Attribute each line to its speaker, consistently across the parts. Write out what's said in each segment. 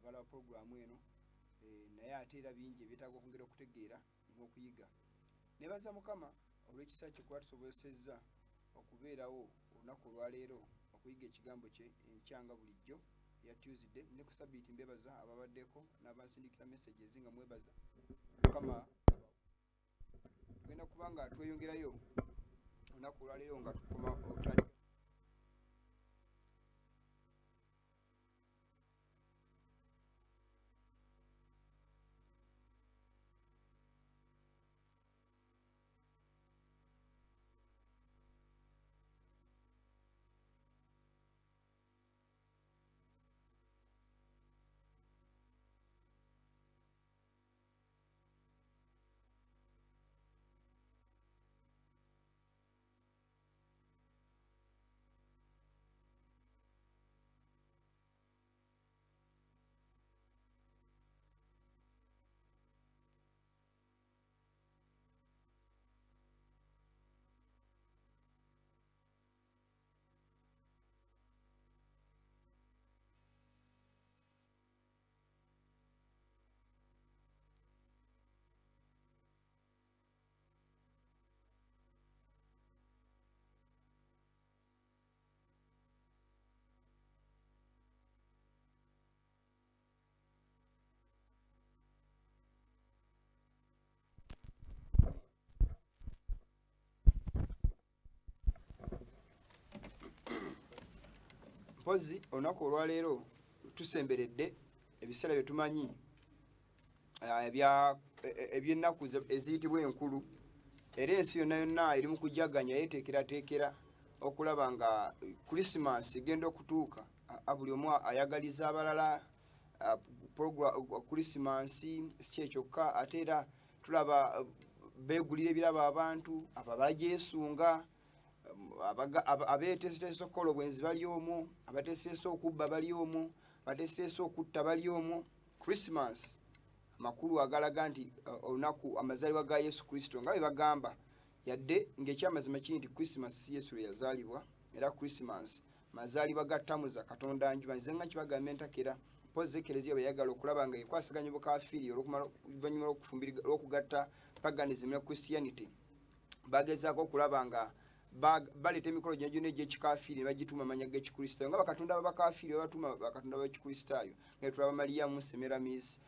Speaker 1: abala programu eno naye ate era bingi ebyetaaga okwongera okutegeera ng'okuyiga. Nebaza Mukama olw'ekisa kye kuba tusobozesezza okubeerawo olunaku olwaleero okuyiga ekigambo kye enkyanga bulijjo ya Tuesday ne ku Sabbiiti mbebaza ababaddeko n'abansindikira messages nga mwebaza Mukama. Tugenda kuba nga tweyongerayo olunaku olwaleero nga tukoma otandika mpozi olunaku olwaleero tusemberedde ebiseera bye tumanyi eby'ennaku eziyitibwa enkulu, era ensi yonna yonna eri mu kujaganya yeteekerateekera okulaba nga Christmas egenda okutuuka. Buli omu ayagaliza abalala Christmas si kyokka, ate era tulaba beegulira ebirabo abantu abo bagyesunga, abeeteeseteese okukola obwenzi bali omwo, abateeseteese okubba bali omwo, abateeseteese okutta bali omwo. Christmas amakulu agalaga nti olunaku amazaalibwa ga Yesu Kristo nga bwe bagamba, yadde ng'ekyamazima kiri nti Christmas si Yesu lwe yazaalibwa, era Christmas mazaalibwa ga Tamuza Katonda Njuba. Nze nga kibagamba entakera mpozi Eklezia bwe yagala okulaba nga ekwasaganya obukafiiri oluvannyuma lw'okugatta paganism ne Christianity, bagezaako okulaba nga baleta emikolo gino gyonna egy'ekikafiiri ne bagituuma amanya g'ekikristaayo nga bakatonda b'abakafiiri babatuma bakatonda b'ekikristaayo nga tulaba Mariyamu Semiramis,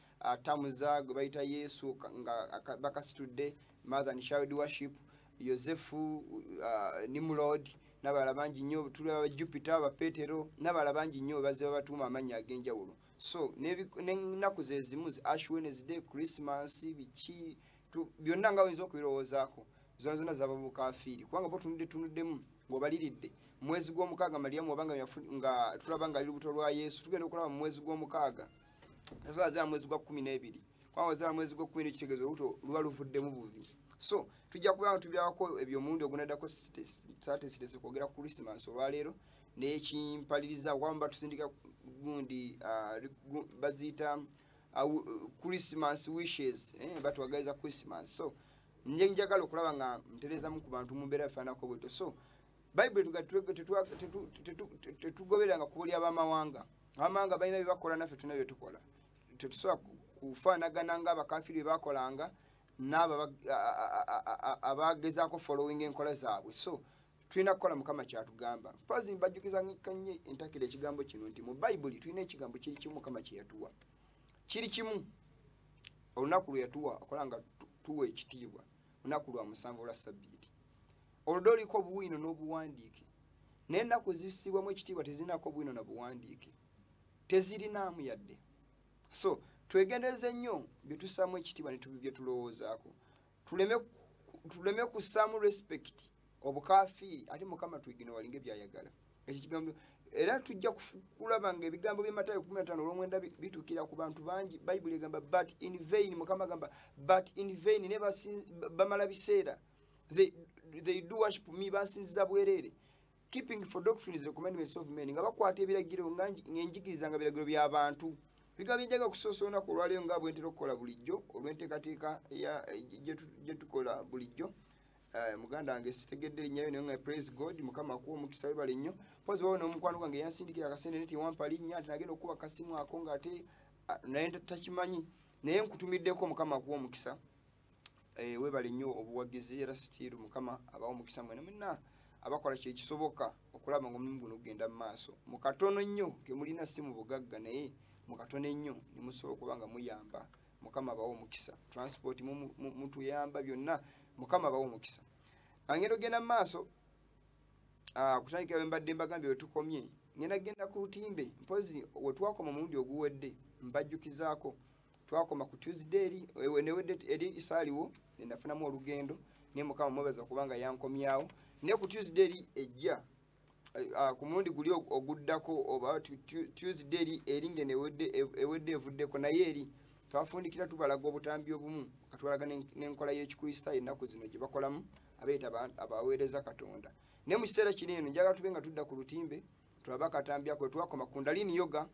Speaker 1: Tamuza gwe bayita Yesu nga bakasitudde, Mother and Child Worship, Yosefu, Nimrod n'abalala bangi nnyo, tulaba Jupiter, Petero n'abalala bangi nnyo bazze babatuuma amannya ag'enjawulo. So n'ennaku ze zimu Ash Wednesday, Christmas, biki byonna nga oyinza okubirowoozaako zona zonna zaba bukafiiri, kubanga bo tunuddemu ng'obaliridde mwezi gw'omukaaga Mariyamu obanga nga tulaba nga ali lubuto lwa Yesu, tugenda okulaba mu mwezi gw'omukaaga nasobola zaala mwezi gwa 12, kubanga zaala mwezi gwa 12 kitegeeza olubuto luba luvuddemu buvi. So tujja kuba nga tubyako ebyo omulundi ogunaddako saatesitese kwogera ku Christmas olwaleero n'ekimpaliriza kwamba tusindika gundi baziyita Christmas wishes, batwagaliza Christmas. So njagala okulaba nga ntereezamu ku bantu mu mbeera efaanako bwetyo. So Bayibuli tetugobereranga kubulya abamawanga. Abamawanga balina bye bakola, naffe tulina bye tukola. Tetusobola kufaanagana ng'abakafiiri bye bakolanga n'abo abagezaako following enkola zaabwe. So tulina kukola Mukama kyatugamba. Mpazi mbajjukiza nnyo entakira ekigambo kino nti mu Bayibuli tulina ekigambo kiri kimu Mukama kye yatuwa. Kiri kimu olunaku lwe yatuwa okola nga tuwa ekitiibwa, olunaku lwa musanvu lwa Sabbiiti. Oludda oliko obuwiino n'obuwandiike, n'ennaku zissibwamu ekitiibwa tezirinaako obuwiino na buwandiike, tezirinaamu yadde. So twegendereze nnyo bye tussaamu ekitiibwa ne bye tulowoozaako, tuleme kussaamu respect obukafiiri ate Mukama twigine walinga byayagala. Ekyo kigambo era tujja kulaba nga ebigambo bya Matayo 15:9 bituukira ku bantu bangi. Bayibuli egamba but in vain, Mukama gamba but in vain, ne bamala biseera they do worship me, bansinziza bwereere, keeping for doctrines the commandments of men, nga bakwata ebiragiro ng'enjigiriza nga biragiro by'abantu. Bigambo byenjaga kusoosa olunaku olwaleero nga bwentera okukola bulijjo olw'enteekateeka gye tukola bulijjo. Muganda wange sitegedde linnyayo naye nga praise God, Mukama akuwa omukisa, webale nnyo. Mpozi wawo n'omukwano gwange yansindikira akasente neti wampa linnya ati nagenda okuba akasimu ako ng'ate naye takimanyi naye nkutumiddeko mukama akuwa omukisa webale nnyo obuwagizi era sitiiru mukama abawo omukisa mwene mwenna abakola kyekisoboka okulaba nga omulimu guno gugenda mu maaso mu katono nnyo ke mulina si mu bugagga naye mu katono ennyo ne musobola okuba nga muyamba mukama abawo omukisa transport mutuyamba byonna mukama abawo omukisa ngendo genda mu maaso kutandikira bwe mbadde mbagambye we tukomye ngenda genda ku lutimbe mpozi we twakoma omulundi oguwedde mbajjukizaako twakoma ku Tuesday newedde eri isaaliwo nafunamu olugendo naye mukama mwebaza kubanga yankomyawo ne ku Tuesday ejja ku mulundi guli oguddako oba Tuesday eringe ewedde evuddeko naye eri twafundikira tubalaga obutambi obumu katwalaga n'enkola y'ekikristaayo ennaku zino gye bakolamu abeeta abaweereza katonda ne mu kiseera kino eno njagala tube nga tudda ku lutimbe tulaba akatambi ako twakoma kundalini yoga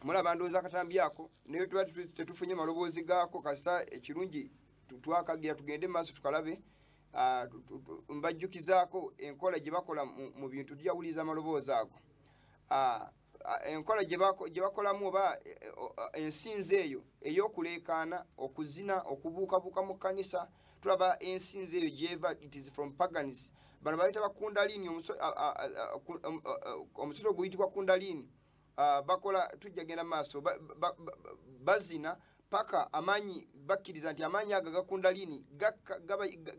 Speaker 1: mulaba ndowooza akatambi ako naye tuba tetufunye maloboozi gaako kasita ekirungi twakagira tugende maaso tukalabe mbajjukizaako enkola gye bakola mu bintu tujawuliza amaloboozi ago enkola gye bakolamu oba ensinzi eyo ey'okuleekaana okuzina okubuukabuuka mu kkanisa tulaba ensinzi eyo gyeva it is from pagans bano bayita bakundalini omusolo guyitibwa kundalini bakola tujja genda maaso bazina paka amanyi bakkiriza nti amanyi ago gakundalini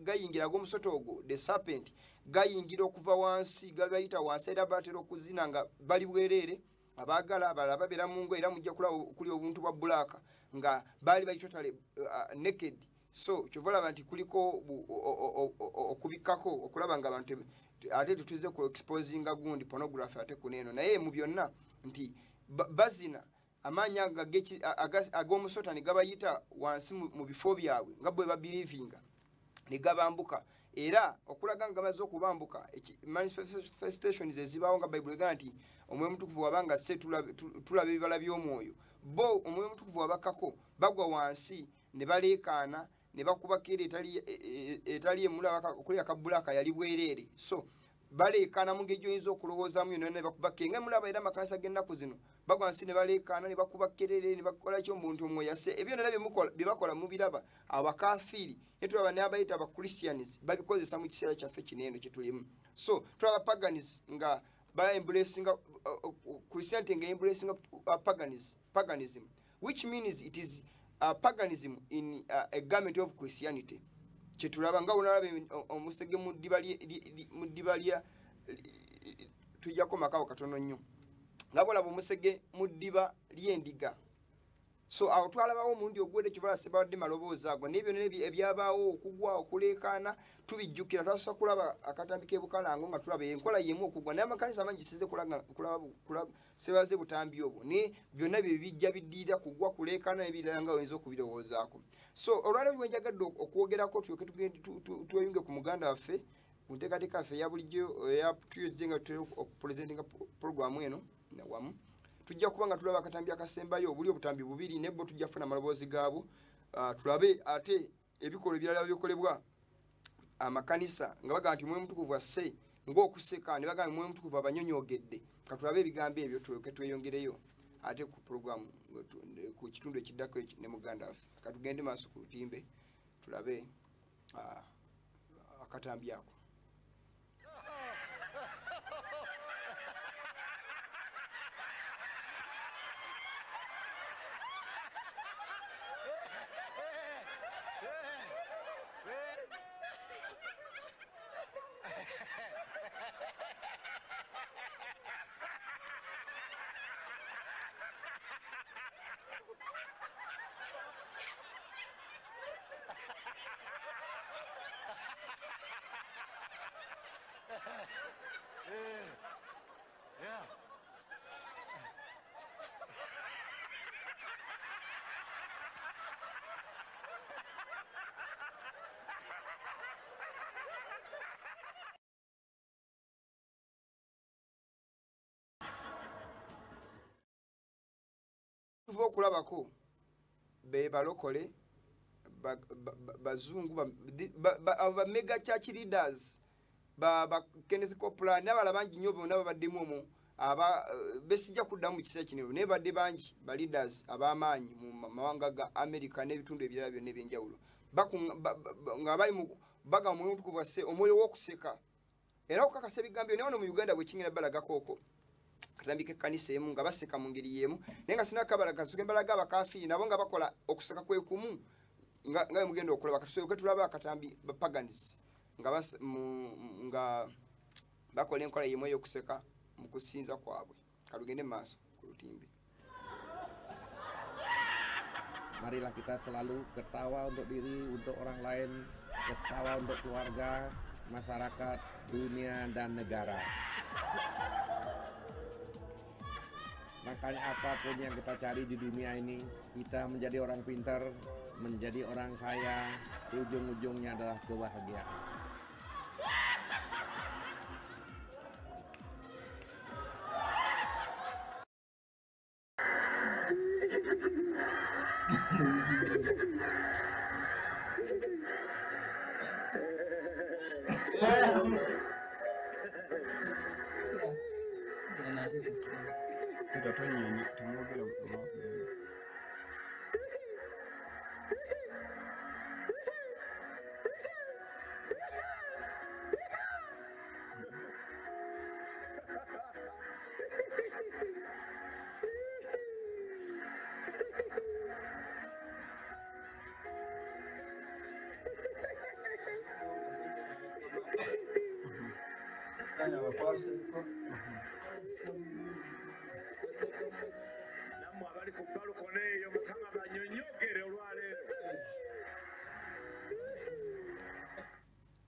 Speaker 1: gayingira ag'omusoto ogwo the serpent gayingira okuva wansi gabayita wansi era batera okuzina nga bali bwereere abaagala abalala babeera mu ngo era mujja kuli obuntu bwa bulaaka nga baali bali totally naked so kyovalaba nti kuliko okubikkako okulaba nga abantu ate tutuze ku exposinga gundi pornography ate kuneeno naye mu byonna nti bazina amaanyi ag'omusota ne gabayita wansi mu bifo byabwe nga bwe babelievinga ne gabambuka era okulaga nga gamaze okubambuka manifestations ezibaawo nga bayibuli egamba nti omwoyo omutukuvu wabanga se tulaba ebibala by'omwoyo bo omwoyo omutukuvu wabakkako bagwa wansi ne baleekaana ne bakubako era etali emulaba okuli akabulaaka yali bwereere so baleekaana mu ngeri gyoyinza okulowoozaamu yonna ne bakubako nga mulaba era amakanisa g'ennaku zino bagwa wansi ne baleekaana ne bakuba kerere ne bakola ki omuntu omwoyo yase ebyo nera bye bakola mubiraba abakafiiri ne tulaba n'abayita abakristians babikozesa mu kiseera kyaffe kineeno kye tulimu so tulaba paganis nga ba-embracinga christianity nga embracinga paganism which means it is paganism in a garment of Christianity kyetulaba nga onalaba omusege mu ddiba lya tujjako makawo katono nnyo nga bolaba omusege mu ddiba ly'endiga so awo twalabawo omundi ogwedde kivala sebadde maloboozi ago n'ebyo ebyabaawo okugwa okuleekaana tubijjukira twasobola kulaba akatambi k'ebukalango nga tulaba enkola yemu okugwa naye amakanisa amangi gisize kulaba sebaze butambi obwo ne byonna bye bijja biddiira kugwa kuleekaana n'ebirala nga oyinza okubirowoozaako so olwaleero wenjagadde okwogerako tulyoke tweyunge ku muganda waffe ku nteekateeka yaffe eya bulijjo eya Tuesday nga tutera okupurezentinga puroguramu eno wamu tujja kuba nga tulaba akatambi akasembayo obuli obutambi bubiri nebbo tujja kufuna amaloboozi gaabo tulabe ate ebikolwa ebirala bikolebwa amakanisa nga bagamba nti omwoyo omutukuvu asse ng'okuseka ne bagamba omwoyo omutukuvu abanyonyogedde katulabe ebigambo ebyo tulyoke tweyongereyo ate ku puroguramu ku kitundu ekiddako ne muganda waffe katugende maaso ku lutimbe tulabe akatambi ako tuva okulabako be balokole bazungu ba mega church leaders ba Kenneth Copeland n'abala bangi nnyo bonna babaddemu omwo aba besijja kuddamu mu kiseera kino naye badde bangi ba leaders ab'amaanyi mu mawanga ga America n'ebitundu ebirala byonna ebyenjawulo nga bali mu baga mu mutukuvu wase omwoyo w'okuseka era okukakasa ebigambyo naye wano mu Uganda bwe kingera balagakooko katambika ekkanisa emu nga baseka mu ngeri y'emu naye nga sinakabalaga nsoke mbalaga abakafiiri nabo nga bakola okuseka kwe kumu nga mugenda okulaba katusoke tulaba akatambi bapaganizi nga bakola enkola y'emu ey'okuseka mu kusinza kwabwe kalugende maaso ku lutimbe.
Speaker 2: Marilah kita selalu ketawa untuk diri, untuk orang lain, ketawa untuk keluarga, masyarakat, dunia, dan negara. Makanya apapun yang kita cari di dunia ini, kita menjadi orang pintar, menjadi orang kaya, ujung-ujungnya adalah kebahagiaan.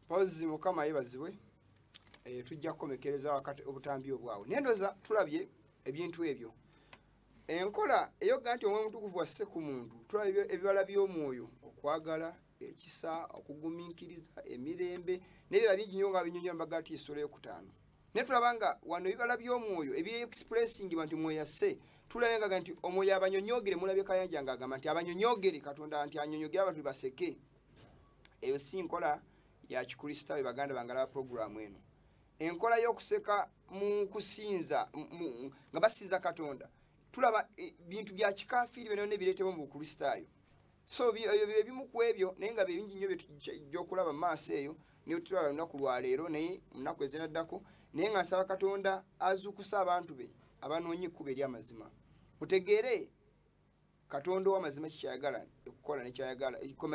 Speaker 1: Pozi mukama yebazibwe tujja kukomekereza wakati obutambi obwawe nendoza tulabye ebintu ebyo enkola eyoga nti omwe mutukuvu wasse ku muntu tulabye ebibala by'omwoyo okwagala ekisa okugumiikiriza emirembe n'ebirala bingi nnyo nga binyonyola mbagati essula ey'okutaano naye tulabanga wano ebibala by'omwoyo ebye-expressing nti mwoyo yasse tulabengaga nti omwoyo abanyonyogere mulabye Kayanja ng'agamba nti abanyonyogere Katonda nti anyonyogere abantu baseke eyo si nkola ya Kikristaayo baganda bangala programu eno enkola y'okuseka mu kusinza nga basinza Katonda tulaba bintu bya kikafiiri bino ne bireetebwa mu Bukristaayo so ebimu ku ebyo naye nga bingi nnyo by'okulaba mu maaso eyo niyo tulaba lunaku lwa leero naye munaku ezinaddako naye nga nsaba Katonda azuukusa abantu be abanoonye ekkubo ery'amazima mutegeere Katonda ow'amazima kikyayagala okukola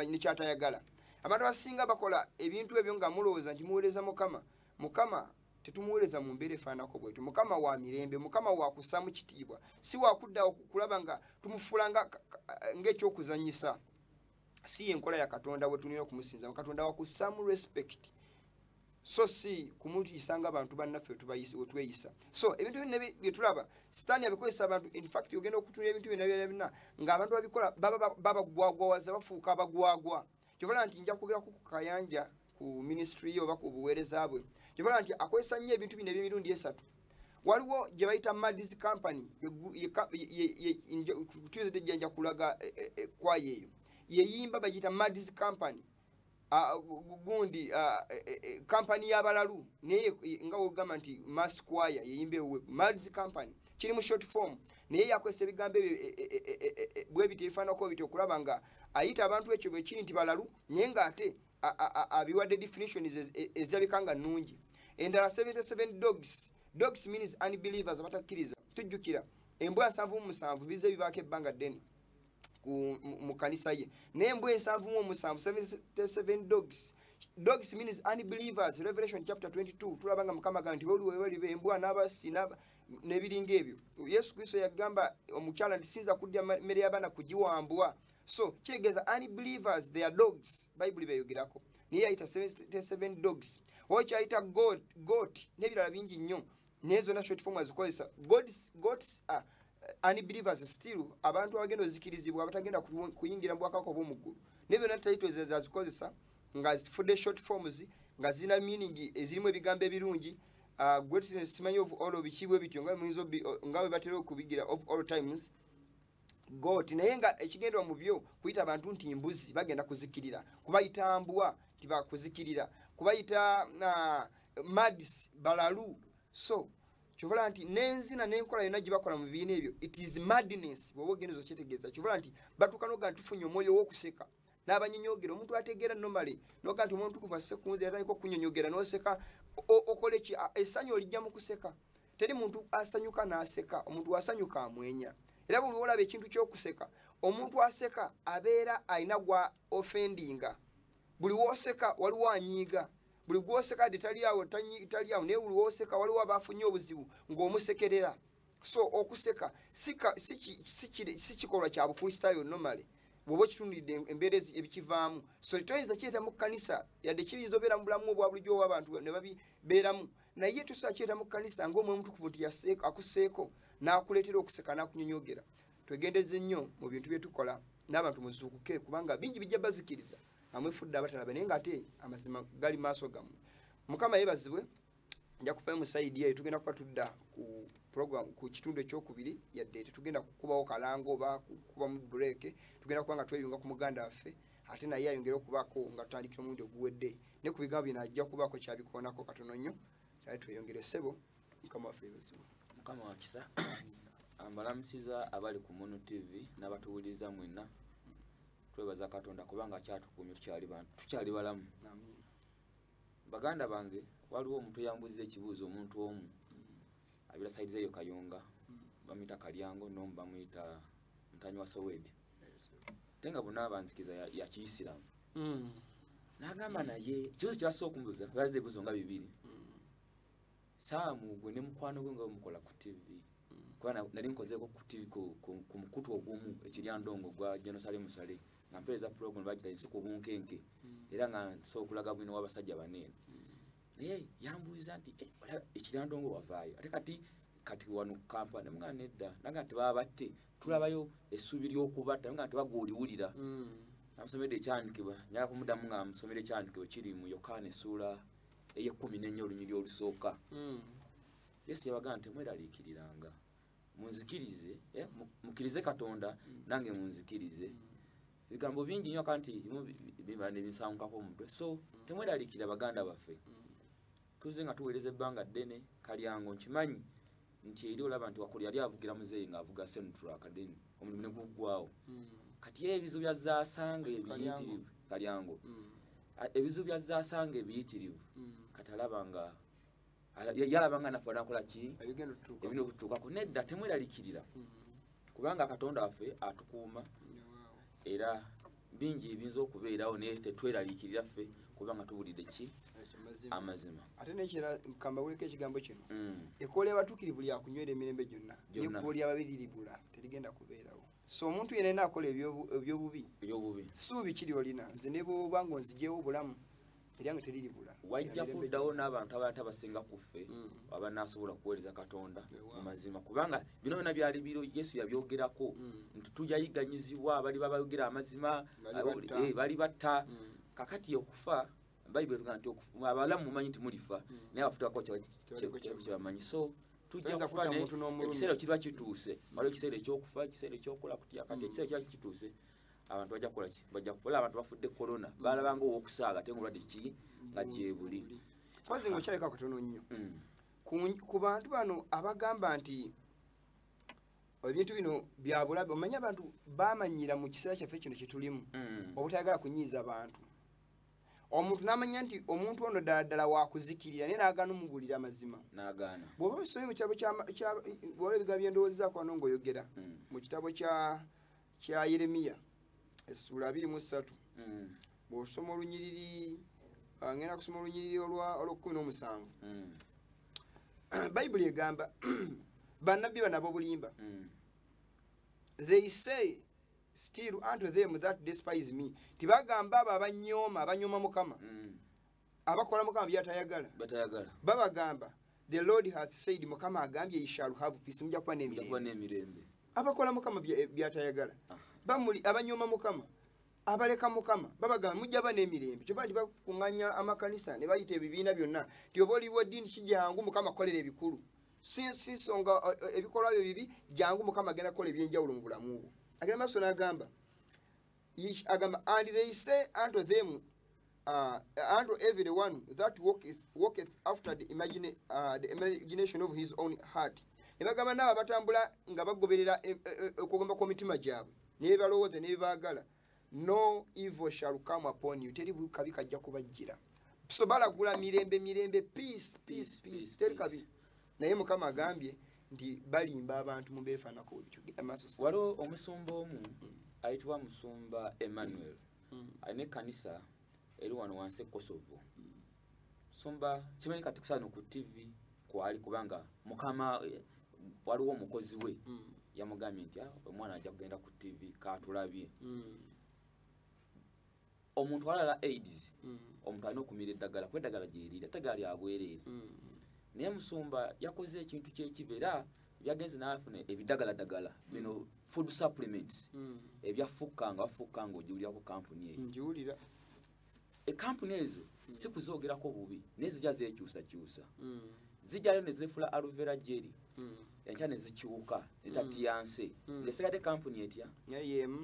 Speaker 1: nekyatayagala abantu abasinga bakola ebintu ebyo nga mulowooza nti muweereza Mukama tetumuweereza mu mbeera efaanako bwetu Mukama wa mirembe Mukama wa kussaamu kitiibwa si wakudda okulaba nga tumufuula ng'ekyokuzanyisa si enkola ya Katonda bwe tulina okumusinza Katonda wa kussaamu respect so si kumuyisanga abantu bannaffe wetweyisa so ebintu bye tulaba sitaani abikozesa abantu in fact ogenda okutunula ebintu byonna ng'abantu babikola babagwagwawaza bafuuka abagwagwa kyovala nti nja kwogera ku Kayanja ku ministry oba ku buweereza bwe kyovala nti akozesa nnyo ebintu bino eby'emirundi esatu waliwo gye bayita Madis Company tuyinza tejjanja kulaga kwaya eyo yeyimba bagiyita Madis Company gundi company y'abalalu naye nga wogamba nti Mass Choir yeyimba Madis Company kiri mu short form naye yakozesa ebigambo bwe biti ebifaanako biti okulaba nga ayita abantu ekyo bwe kiri nti balalu naye ng'ate abiwadde definitions ezirabika nga nnungi endala 77 dogs means unbelievers abatakkiriza tujjukira embwa 77 bize bibaako ebbanga ddene mu kanisa ye naye embwa 77 dogs means unbelievers Revelation chapter 22 tulaba nga Mukama agamba nti baliwe embwa n'abasi n'ebiringa ebyo Yesu Kristo yagamba omukyala nti sinza kuddya mmere y'abaana kugiwambwa so kitegeeza unbelievers they are dogs Bible beyogerako naye yayita 77 dogs okyayita goat n'ebirala bingi nnyo naye zonna short form azikozesa goats are unbelievers still abantu abagenda ozikirizibwa abatagenda kuyingira mu bwakabaka bw'omuggulu naye byonna titles azikozesa nga zifudde short forms nga zirina meaning ezirimu ebigambo ebirungi greatness simanyi of all bikibwe bityo nga bwe batera okubigira of all times goat naye nga ekigendwa mu byo kuyita abantu nti mbuzi bagenda kuzikirira kubayita mbwa tibakuzikirira kubayita madis balalu so kyobola nti n'enzina n'enkola yonna gye bakola mu bibiina ebyo it is madness bw'oba ogenda okyetegeeza kyobola nti batuuka n'oga nti tufunye omwoyo w'okuseka n'abanyonyogera omuntu ategeera nomale noga nti omuntu kuva sse kunze yatandika okunyonyogera n'oseka okole ki essanyu olijja mu kuseka teri muntu asanyuka n'aseka omuntu asanyuka amwenya era buli olaba ekintu ky'okuseka omuntu aseka abeera alina gwa offendinga buli woseka waliwo anyiiga buli gwoseka taliawo naye buli woseka waliwo abafunye obuzibu ng'omusekerera so okuseka si kikolwa kya bukristaayo nomale bw'oba okitundidde embeera ebikivaamu so toyinza kiyeta mu kkanisa yadde kiyinza obeera mu bulamu obwa bulijjo obw'abantu ne babibeeramu naye tusobola kiyeta mu kkanisa ng'omwoyo omutukuvu nti akuseeko n'akuleetera okuseka n'akunyonyogera twegendeze nnyo mu bintu bye tukola n'abantu muzuukuke kubanga bingi bijja bazikiriza amwefudde abatalaba naye ng'ate amazima gali maaso gammwe mukama yeebazibwe nja kufayo mu sayidi eyo tugenda kuba tudda ku program ku kitundu ekyokubiri yadde tetugenda kukubawo kalango oba kukuba mu break tugenda kuba nga tweyunga ku muganda waffe ate naye ayongere okubaako nga tutandikira omulundi oguwedde ne ku bigambo bino ajja kubaako kyabikoonako katono nnyo kyali tweyongere ssebo mukama waffe yeebazibwe
Speaker 3: mukama wakisa mbalamusiza abali ku Munu TV n'abatuwuliriza mwenna twebaza katonda kubanga kyatukumye tukyali balamu baganda bange waliwo omuntu yambuza ekibuuzo omuntu omu abira saidize eyo Kayunga bamuyita Kalyango n'omu bamuyita Mutanyi wa Sowedi tenga bonna abanzikiza ya Kiisiramu n'agamba naye ekibuuzo kyasooka okumbuza bazize ebibuuzo nga bibiri saamu gwe ne mukwano gwe nga mukola ku TV kuba nali nkozeeko ku TV ku mukutu ogumu ekiryandongo gwa Jerusalem Sale nga mpeereza program bagita ensiku obunkenke era nga nsobola okulaga bwino w'abasajja banene naye yambuuza nti ekiryandongo wavaayo ate kati wano Kampala nemugamba nedda naga nti baba batte tulabayo essuubi ly'okubatta naga nti bagoliwulira namusomedde ekyandikibwa nyaga kumuddamu nga musomere ekyandikibwa kiri mu Yokaana essuula ey'14 olunyiriri olusooka Yesu yabagamba nti mweraliikiriranga munzikirize mukirize Katonda nange munzikirize bigambo bingi nnyo kanti bibane binsawunkako omutwe so temweraliikirira baganda baffe tuze nga tuweereza ebbanga ddene Kalyango nkimanyi nti eri olaba nti wakuli yali avugira muzeeyi ng'avuga Central Academy omulimu ne guggwawo kati ebizu bya Zaasanga ebiyitirivu Kalyango ebizu bya Zaasanga ebiyitirivu kati alaba nga yalaba nga nafe nakola ki ebino okutuukako nedda temweraliikirira kubanga Katonda waffe atukuuma era bingi ebiyinza okubeerawo naye tetweraliikirira ffe kubanga tubulidde ki amazima
Speaker 1: ate nekira kambawuleko ekigambo kino ekkola y'abatuukirivu lyakunywera emirembe gyonna ekkola y'ababiriribula terigenda kubeerawo so omuntu yenna akola ebyobubi suubi kiri olina nze ne bwoba ng'onziggyewo obulamu eryange teriribula
Speaker 3: wajja kuddawo n'abantu abalala tabasinga ku ffe abanaasobola kuweereza Katonda mu mazima kubanga bino byonna byali biro Yesu yabyogerako nti tujja yiganyizibwa bali babayogera amazima bali batta kakati okufa Bayibuli etugamba nti abalamu mumanyi nti mulifa naye abafutako kyebamanyi so tujja kufa ekiseera kirwa kituuse waliwo ekiseera ekyokufa ekiseera ekyokola kutya kati ekiseera kirwa kituuse abantu bajja kukola ki bajja kukola abantu bafudde corona balabanga ow'okusaaga ate ng'olwadde ki nga gyebuli
Speaker 1: pozi ng'okyaleka katono nnyo ku bantu bano abagamba nti ebintu bino bya bulabe omanyi abantu baamanyira mu kiseera kyaffe kino kye tulimu obutayagala kunyiiza abantu omuntu n'amanya nti omuntu ono ddala wakuzikirira naye n'agaana omubulira amazima
Speaker 3: n'agaana
Speaker 1: bw'oba osomye mu kitabo bw'ola ebigambo bye ndowoozaako wano ng'oyogera mu kitabo kya Yeremiya essuula 23 bw'osoma olunyiriri ngenda kusoma olunyiriri olw'17 Bayibuli egamba bannabbi banabo bulimba they say still unto them that despise me tibagamba abo abanyooma Mukama abakola Mukama byatayagala babagamba the Lord hath said Mukama agambye you shall have peace mujja kuba n'emirembe abakola Mukama byatayagala bamuli abanyooma Mukama abaleka Mukama babagamba mujja ba n'emirembe kyoba nti bakuŋŋanya amakanisa ne bayita ebibiina byonna ti oba oliwo eddiini kijangu Mukama akolera ebikulu si nsonga ebikolwa byo bibi jangu Mukama agenda kukola ebyenjawulo mu bulamu bwo agenda maaso n'agamba and they say unto them and everyone that walketh after the imagination of his own heart. Nebagamba nabo batambula nga bagoberera okugomba kw'emitima gyabwe ne balowooza ne baagala, no evil shall come upon you. Teri kabi kajja kubajjira. So balagula mirembe peace teri kabi. Naye Mukama agambye nti balimba abantu mu beefaanako bityo.
Speaker 3: Waliwo omusumba omu ayitibwa Musumba Emmanuel. Ayina ekkanisa eri wano wansi e Kosovo. Musumba kimanyi kati kusano ku TV kwali kubanga Mukama waliwo omukozi we yamugambye nti omwana ajja kugenda ku TV katulabye. Omuntu alala AIDS omuntu alina okumira eddagala kuba eddagala gyeriira eddagala lyabwereere. Naye Musumba yakoze ekintu kyekibera byagenze n'afuna ebiddagala bino food supplements ebyafukka nga ogiwulira ku kampuni eyo.
Speaker 1: Njiwulira.
Speaker 3: Ekampuni ezo si kuzoogerako bubi naye zijja zeekyusakyusa. Zijjayo ne zeefula aloe vera jelly enkya ne zikyuka ezitatiyanse. Ng'esigadde kampuni etya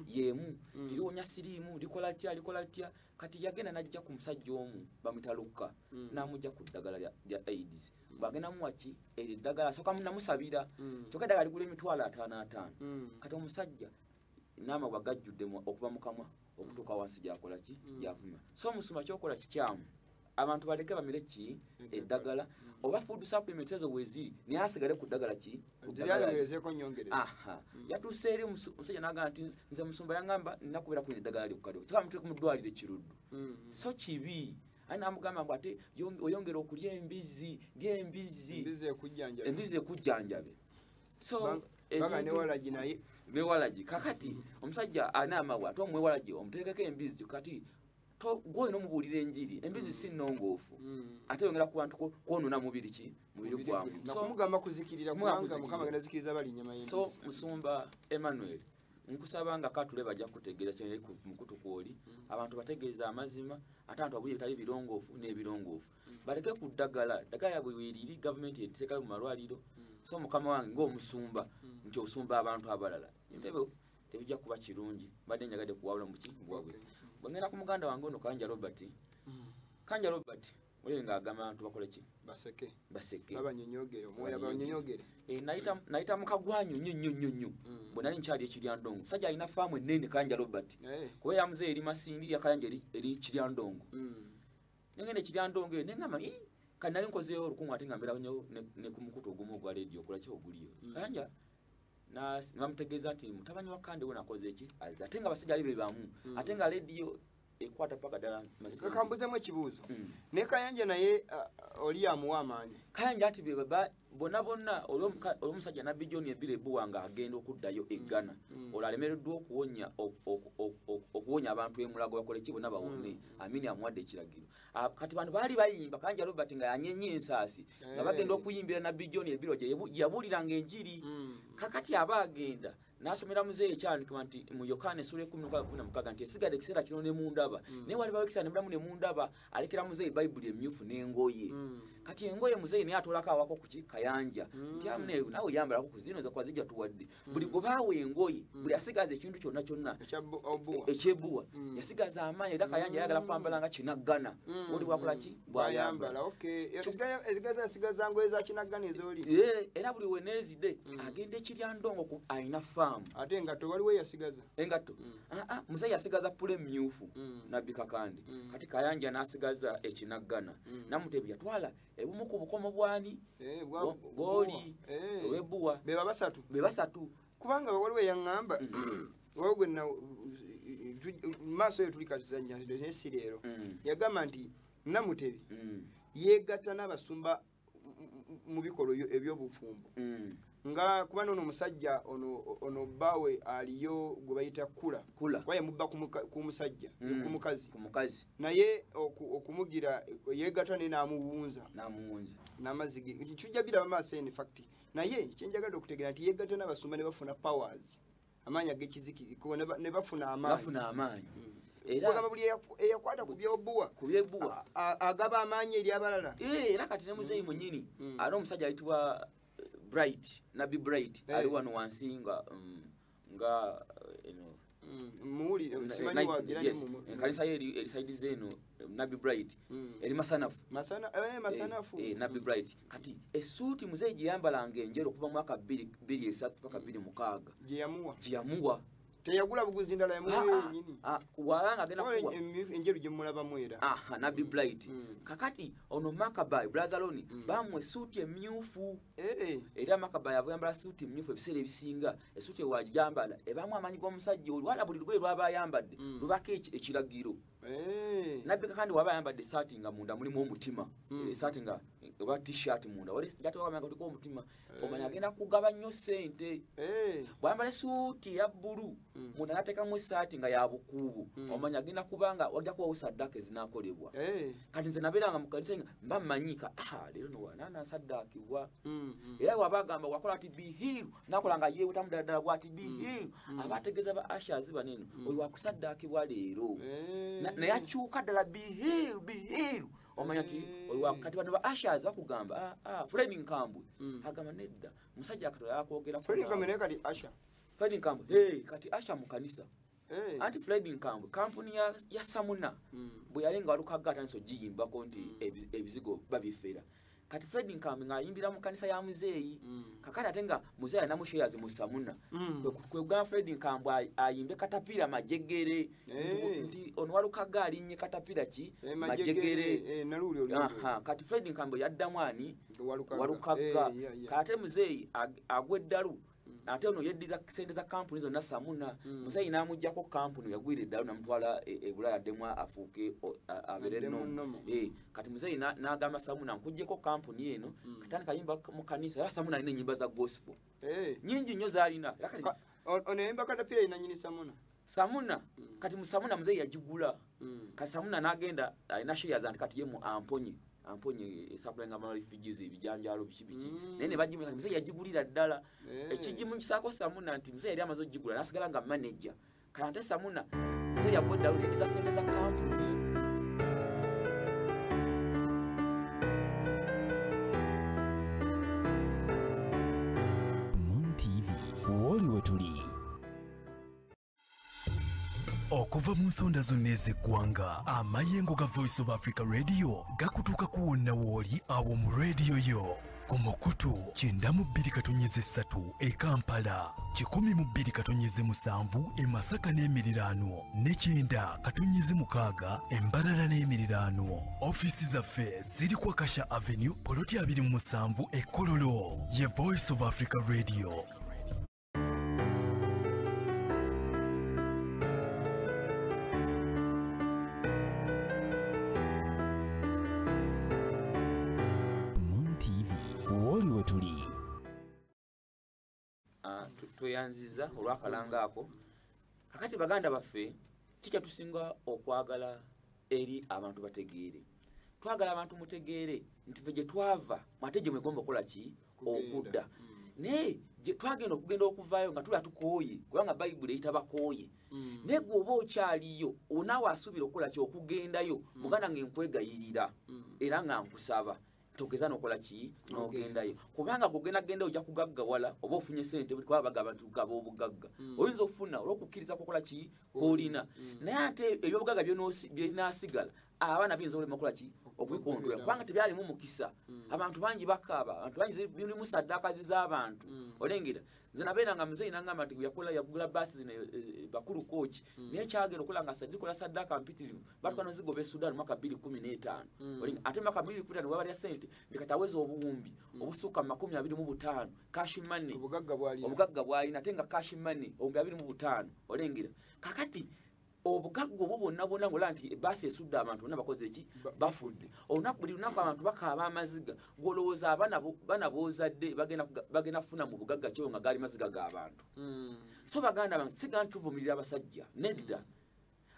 Speaker 3: yeemu tiliwonya siriimu likola litya kati yagenda n'ajja ku musajja omu bamutaluka n'amugja ku ddagala lya AIDS. Bwagenda muwaki eryo eddagala asooka namusabira kyokka eddagala ligula $5,500. Kati omusajja n'amabwa gajjuddemu okuva mu kamwa okutuuka wansi gyakola ki gyavuma. So Musumba kyokola kikyamu abantu baleke bamire ki eddagala oba food supplements ezo weziri naye asigale ku ddagala ki
Speaker 1: ziyalezeeko nyongereza.
Speaker 3: Yatuuse eri omusajja n'agamba nti nze Musumba yaŋŋamba nnakubeera kunywa eddagala lyokkalyo tekamutweka mu ddwaliro ekiruddu. So kibi ani namugamba ngu ate oyongera okulya embizi ekujjanjabe. So
Speaker 1: newalagi naye
Speaker 3: newalagi kakati omusajja alina amabwa ate omwewalagi omuteekeko embizi kati gwolina omubuulira enjiri embizi si nnongoofu ate yongera ku bantu kwonona mubiri gwamu
Speaker 1: nakumugamba kuzikirira kubanga Mukama agenda zikiriza balinnya mayinzi.
Speaker 3: So Musumba Emmanuel nkusaba nga katule bajja kutegeeza kyali ku mukutu kwoli abantu bategeeza amazima ate abantu babulire bitali birongoofu n'ebirongoofu baleke ku ddagala yabwe weeriri gavumenti eteekayo mu malwaliro. So Mukama wange ng'omusumba nti osumba abantu abalala entebe tebijja kuba kirungi badde njagadde kuwabula mu buwabuzi. Bwengenda ku muganda wange ono Kanja Robert olebe ng'agamba abantu bakole ki baseke
Speaker 1: babanyonyogere omwoyo abanyonyogere.
Speaker 3: Nayita mu kagwanyu nnyo bwe nali nkyali ekiryandongo. Sajja alina faamu ennene Kanja Robert kuba yamuze eri Masindi yakayanja eri Kiryandongo. Nengenda ekiryandongo eyo nengamba kati nali nkozeewo olukungu ate nga mbeera ne ku mukutu ogumu ogwa leediyo okola ki oguliyo. Kanja bamutegeeza nti mutabani wa Kande we nakoze eki azze ate nga abasajja ali be bamu ate nga leediyo ekwata paka ddala Masindi.
Speaker 1: Kambuzemu ekibuuzo ne Kayanja naye oli amuwa amaanyi.
Speaker 3: Kayanja ati bonna olw'omusajja Nabbi John Ebirebuwa nga agenda okuddayo eggana olwo alemereddwa okuwonya abantu emulago bakole ki bonna bawone. Amini amuwadde ekiragiro. Kati bantu baali bayimba Kanja Robert nga yanyenye ensaasi nga bagenda okuyimbira Nabbi John Ebirebuwa gye yabuuliranga enjiri. Kakati aba agenda n'asomera muzeeyi ekyandikibwa nti mu Yokaana essula 10:16 nti esigadde ekiseera kino ne mundaba naye walibawo ekiseera ne mulamu ne mundaba alekera muzeeyi Bayibuli emyufu n'engoye. Kati engoye muzeeyi naye atolako awako ku Kayanja nti amune naawe yambalako ku zino za kwazijja tuwadde. Buli gwe baawa engoye buli asigaza ekintu kyonna ekyebbuwa yasigaza amaanyi era Kayanja yayagala kwambala nga kinaggana oli bwakola ki bwayambala.
Speaker 1: Yasigaza ngoye za kinaggana ez'oli
Speaker 3: era buli weneezidde agenda Ekiryandongo alina faamu
Speaker 1: ate engatto waliwo yasigaza
Speaker 3: engatto muzeeyi yasigaza pule emyufu Nabbi Kakande. Kati Kayanja n'asigaza ekinaggana Namutebi yatwala ebumu ku bukomo bwani bwoli owebbuwa
Speaker 1: be basatu kubanga waliwo yaŋŋamba waliwo gwe maaso eyo tuli kazanya nesirero yagamba nti Namutebi yeegatta n'abasumba mu bikolo eby'obufumbo nga kuba n'ono omusajja ono bbaawe aliyo gwe bayita kula kuba yamubba ku musajja ku mukazi naye okumugira yeegatta ne n'amuwunza n'amazzi ge nti tujja biraba maaso in fact naye kyenjagadde okutegeera nti yeegatta n'abasumba ne bafuna powers amaanyi ag'ekizikiriko ne bafuna amaanyi era buli eyakwata ku byobbuwa agaba amaanyi eri abalala.
Speaker 3: Era kati ne muzeeyi mwennyini ali omusajja ayitibwa Bright Nabbi Bright ali wano wansi nga nga
Speaker 1: muuli simanyi wagira
Speaker 3: yes kanisa eri side zeno Nabi Bright eri masanafu
Speaker 1: masanafu
Speaker 3: Nabi Bright kati esuuti muzeyi giyambalanga enjero kuva mwaka 2003 paka 2006 giyamuwa
Speaker 1: teyagula buguzi ndala ya muwe nyini
Speaker 3: walanga agenda kuwa
Speaker 1: enjeru jemulaba mwera
Speaker 3: Nabi Bright kakati ono Makabai Brazaloni bamwe suuti emyufu era Makabai avuyambala suuti emyufu ebisere ebisinga esuuti wajambala ebamwe amanyi g'omusajja wala buli lwe lwaba yambadde lubaka ekiragiro Nabi kandi waba yambadde saati nga munda mulimu omutima saati nga oba t-shirt munda wali jatwaka ko omutima omanya agenda kugaba nnyo sente bwambale suuti ya bulu munda nateka mu saati nga ya bukubu omanya agenda kubanga wajja kuwa saddaka ezinakolebwa kati nze nabeeranga mu kanisa nga mba mmanyika leero no wanana saddakibwa era wabagamba wakola ati bihiru nakolanga yewe tamudala bwati bihiru abategeza ba ashers banene oyo wakusaddakibwa leero naye akyuka ddala bihiru omanya ati kati bano ba ashers bakugamba Fred Nkambwe agamba nedda musajja akatola yakwogera
Speaker 1: Fred Nkambwe kati Asha
Speaker 3: Fred Nkambwe kati Asha mu kanisa anti Fred Nkambwe kampuni ya Samuna bwe yalenga walukaga atanso giyimbako nti ebizigo babifera kati Fred Nkambwe ngayimbira mu kanisa ya muzeeyi kakati atenga muzeeyi namushares mu Samuna kwegwa Fred Nkambwe ayimbe katapira majegere nti ono walukaga alinye katapira ki majegere kati Fred Nkambwe yaddamwani walukaga kate muzeeyi agweddalu ate ono yeddiza sente za kampuni zonna Samuna muzeeyi namujjako kampuni yagwire eddalu namutwala ebulaya addemu afuuke abere nnono kati muzeeyi n'agamba Samuna nkuggyeko kampuni eno katani kayimba mu kanisa era Samuna alina ennyimba za gospel nyingi nnyo z'alina
Speaker 1: ono yimba katapira ina nyini
Speaker 3: Samuna kati mu Samuna muzeeyi yagigula kati Samuna n'agenda alina shares anti kati ye mu amponye supplying ama refugees ebijanjalo bikibiki nene bajimwe muzeeyi yagigulira ddala ekijimu kisako Samuna nti muzeeyi yali amaze ogigula nasigala nga manager kante Samuna muzeeyi yagodda uli za sente za company
Speaker 4: Moon TV woli wetuli okuva mu nsonda zonna ez'eggwanga amayengo ga Voice of Africa Radio gakutuuka kuwonna wooli awo mu rediyo yo ku mukutu 92.3 e Kampala 102.7 e Masaka n'emiriraano ne 9.6 e Mbarara n'emiriraano ofisi zaffe ziri ku Akasha Avenue Poloti 27 e Kololo ye Voice of Africa Radio.
Speaker 3: Tweyanziza olwakalanga ako kakati baganda baffe kikya tusinga okwagala eri abantu bategeere twagala abantu mutegeere nti veje twava mateje mwegomba kola ki okudda ne je twagenda okuvaayo nga tuli atukooye kubanga Bible eyita bakooye negwe oba okyaliyo onawe asubira okola ki okugendayo muganda ngenkwegayirira era nga nkusaba togeza nokola ki nogendayo kubanga genda ojja kugaggawala oba ofunye sente buli kwa bagaba abantu gaba obugagga oyinza okufuna olw'okukkiriza kukola ki olina naye ate ebyobugagga byenasigala abaana biyinza olema okola ki okubikondwera kubanga tebyalimu mukisa abantu bangi bakaaba abantu bangi birimu saddakazi z'abantu olengera nze nabeera nga muzeeyi nangamba nti yagula baasi zino bakulu kooki naye kyagenda okola nga zikola saddaka mpitirivu batuka nozigoba e Sudan mwaka 2015 ate mwaka 2015 wabalya sente bikataweza obuwumbi obusukka 25 cash money obugagga bwalina ate nga cash money 25 olengera kakati obugagga obwo bonna ngola nti baasi esudde abantu bonna bakoze eki bafudde buli lunaku abantu bakaaba amaziga golowooza bana boozadde bagenda kufuna mu bugagga kyo nga gaali maziga g'abantu so baganda bange siga ntuvumirira abasajja nedda